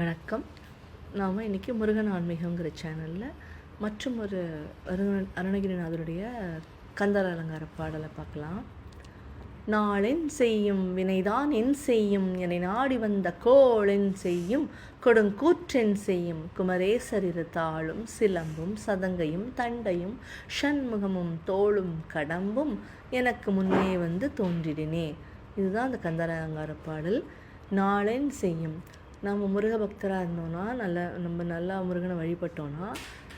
வணக்கம். நாம் இன்றைக்கி முருகன் ஆன்மீகங்கிற சேனலில் மற்றும் ஒரு அருணகிரிநாதருடைய கந்தர் அலங்கார பாடலை பார்க்கலாம். நாளென் செய்யும் வினைதான் என் செய்யும், என்னை நாடி வந்த கோளென் செய்யும், கொடுங்கூற்றென் செய்யும், குமரேசரிரு தாளும் சிலம்பும் சதங்கையும் தண்டையும் ஷண்முகமும் தோளும் கடம்பும் எனக்கு முன்னே வந்து தோன்றிடினே. இதுதான் அந்த கந்தர் அலங்கார பாடல். நாளென் செய்யும். நம்ம முருக பக்தராக இருந்தோன்னா, நம்ம நல்லா முருகனை வழிபட்டோன்னா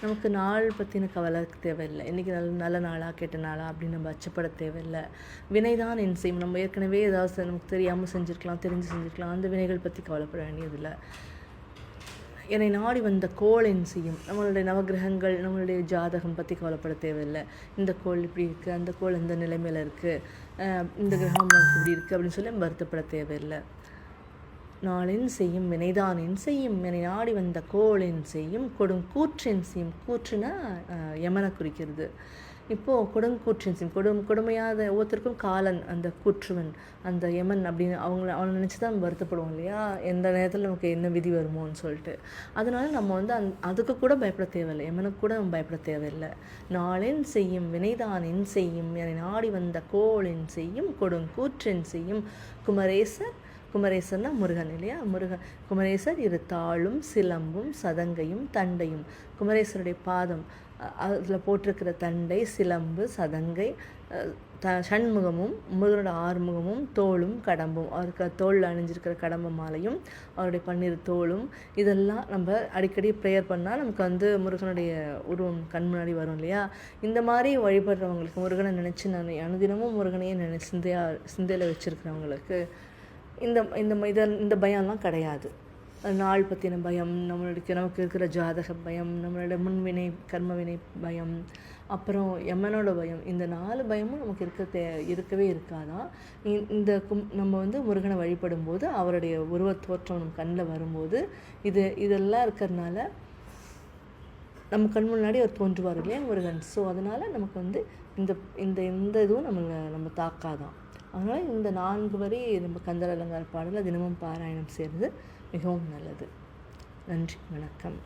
நமக்கு நாள் பற்றின கவலை தேவையில்லை. இன்றைக்கி நல்ல நாளாக கெட்ட நாளாக அப்படின்னு நம்ம அச்சப்பட தேவையில்லை. வினைதான் என் செய்யும். நம்ம ஏற்கனவே ஏதாவது நமக்கு தெரியாமல் செஞ்சுருக்கலாம், தெரிஞ்சு செஞ்சுருக்கலாம். அந்த வினைகள் பற்றி கவலைப்பட வேண்டியதில்லை. என்னை நாடி வந்த கோள் என் செய்யும். நம்மளுடைய நவகிரகங்கள், நம்மளுடைய ஜாதகம் பற்றி கவலைப்பட தேவையில்லை. இந்த கோள் இப்படி இருக்குது, அந்த கோள் இந்த நிலைமையில் இருக்குது, இந்த கிரகம் நமக்கு இப்படி இருக்குது அப்படின்னு சொல்லி வருத்தப்பட தேவையில்லை. நாளென் செய்யும் வினைதான் என் செய்யும், என்னை நாடி வந்த கோளென் செய்யும், கொடுங்கூற்றென் செய்யும். கூற்றுனா யமனை குறிக்கிறது. இப்போது கொடுங்கூற்றென் செய்யும், கொடுமையாத ஒவ்வொருத்தருக்கும் காலன், அந்த கூற்றுவன், அந்த யமன் அப்படின்னு அவனை நினச்சி தான் வருத்தப்படுவோம் இல்லையா, எந்த நேரத்தில் நமக்கு என்ன விதி வருமோன்னு சொல்லிட்டு. அதனால் நம்ம வந்து அதுக்கு கூட பயப்பட தேவையில்லை, யமனுக்கு கூட நம்ம பயப்பட தேவையில்லை. நாளென் செய்யும் வினைதான் என் செய்யும், என்னை நாடி வந்த கோளென் செய்யும், கொடுங்கூற்றென் செய்யும், குமரேசர்னா முருகன் இல்லையா, குமரேசர் இரு தாளும் சிலம்பும் சதங்கையும் தண்டையும். குமரேசருடைய பாதம், அதில் போட்டிருக்கிற தண்டை, சிலம்பு, சதங்கை, ஷண்முகமும், முருகனோட ஆறுமுகமும், தோளும் கடம்பும், அவருக்கு தோளில் அணிஞ்சிருக்கிற கடம்ப மாலையும், அவருடைய பன்னிரு தோளும், இதெல்லாம் நம்ம அடிக்கடி ப்ரேயர் பண்ணால் நமக்கு வந்து முருகனுடைய உருவம் கண் முன்னாடி வரும் இல்லையா. இந்த மாதிரி வழிபடுறவங்களுக்கு, முருகனை நினச்சி நான் அனுதினமும் முருகனையே சிந்தையில் வச்சுருக்கிறவங்களுக்கு இந்த பயம்லாம் கிடையாது. நாள் பற்றின பயம், நமக்கு இருக்கிற ஜாதக பயம், நம்மளோட முன்வினை கர்மவினை பயம், அப்புறம் யமனோட பயம், இந்த 4 பயமும் நமக்கு இருக்கவே இருக்காதான். நம்ம வந்து முருகனை வழிபடும் போது அவருடைய உருவத் தோற்றம் நம்ம கண்ணில் வரும்போது இதெல்லாம் இருக்கிறதுனால நம்ம கண் முன்னாடி அவர் தோன்றுவார் இல்லையா முருகன். ஸோ அதனால் நமக்கு வந்து இந்த இதுவும் நம்ம தாக்காதான். அதனால் இந்த 4 வரி நம்ம கந்தர் அலங்கார பாடலை தினமும் பாராயணம் செய்கிறது மிகவும் நல்லது. நன்றி, வணக்கம்.